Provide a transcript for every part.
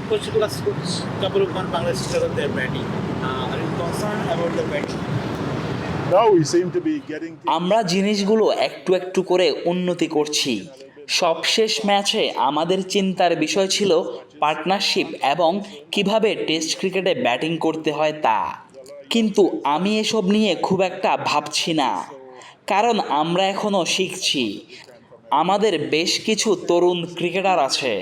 Coach, last couple of months, Bangladesh struggled their batting. Are you concerned about the batting? No, we seem to be getting আমরা জিনিসগুলো একটু একটু করে উন্নতি করছি। সবশেষ ম্যাচে আমাদের চিন্তার বিষয় ছিল পার্টনারশিপ এবং কিভাবে টেস্ট ক্রিকেটে ব্যাটিং করতে হয় তা। কিন্তু আমি এসব নিয়ে খুব একটা ভাবছি না, কারণ আমরা এখনও শিখছি। আমাদের বেশ কিছু তরুণ ক্রিকেটার আছে।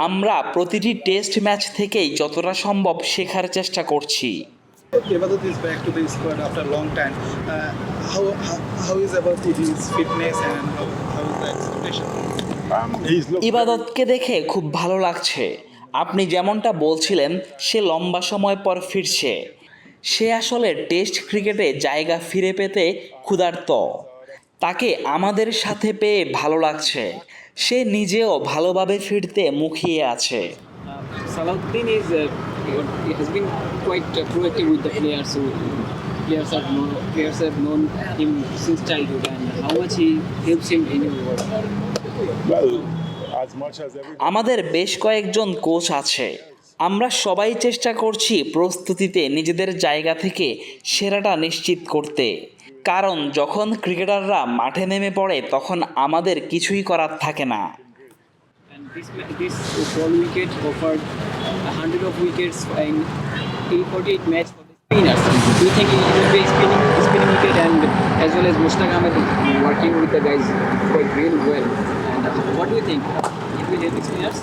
আমরা প্রতিটি টেস্ট ম্যাচ থেকেই যতটা সম্ভব শেখার চেষ্টা করছি। Ibadat is back to the squad after a long time. How is about his fitness and how is the expectation? he's looked ইবাদতকে দেখে খুব ভালো লাগছে। আপনি যেমনটা বলছিলেন, সে লম্বা সময় পর ফিরছে। সে আসলে টেস্ট ক্রিকেটে জায়গা ফিরে পেতে ক্ষুধার্ত। তাকে আমাদের সাথে পেয়ে ভালো লাগছে। সে নিজেও ভালোভাবে ফিরতে মুখিয়ে আছে। Salahuddin he has been quite proactive with the players. So players have known him since childhood, and how much he helps him in his work. well as much as every আমাদের বেশ কয়েকজন কোচ আছে। আমরা সবাই চেষ্টা করছি প্রস্তুতিতে নিজেদের জায়গা থেকে সেরাটা নিশ্চিত করতে, কারণ যখন ক্রিকেটাররা মাঠে নেমে পড়ে তখন আমাদের কিছুই করার থাকে না। And this ball wicket offered 100 of wickets in 48 match for the spinners. Do you think it will be spinning wicket, and as well as Mushtaq Ahmed working with the guys quite really well? And what do you think? It will help spinners?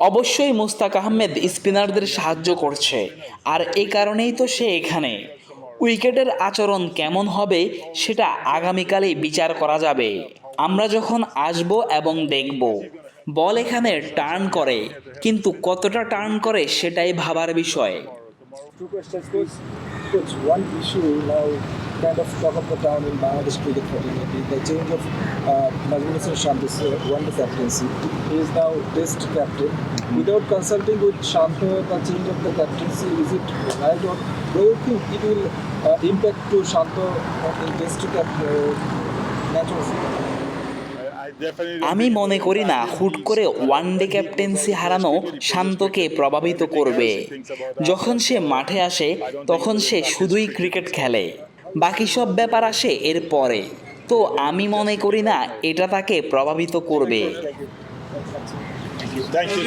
অবশ্যই মুস্তাক আহমেদ স্পিনারদের সাহায্য করছে, আর এই কারণেই তো সে এখানে। উইকেটের আচরণ কেমন হবে সেটা আগামীকালই বিচার করা যাবে। আমরা যখন আসব এবং দেখব বল এখানে টার্ন করে, কিন্তু কতটা টার্ন করে সেটাই ভাবার বিষয়। Two questions, coach. Coach, one issue now kind of talk of the town in Bangladesh cricket fraternity, the change of Nazmul Hossain Shanto's one-day captaincy. He is now test captain. Without consulting with Shanto, the change of the captaincy, is it right, or do you think it will impact to Shanto in test matches? I definitely আমি মনে করি না হুট করে one day captaincy হারানো শান্তকে প্রভাবিত করবে। যখন সে মাঠে আসে তখন সে শুধুই ক্রিকেট খেলে, বাকি সব ব্যাপার আসে এর পরে। তো আমি মনে করি না এটা তাকে প্রভাবিত করবে। thank you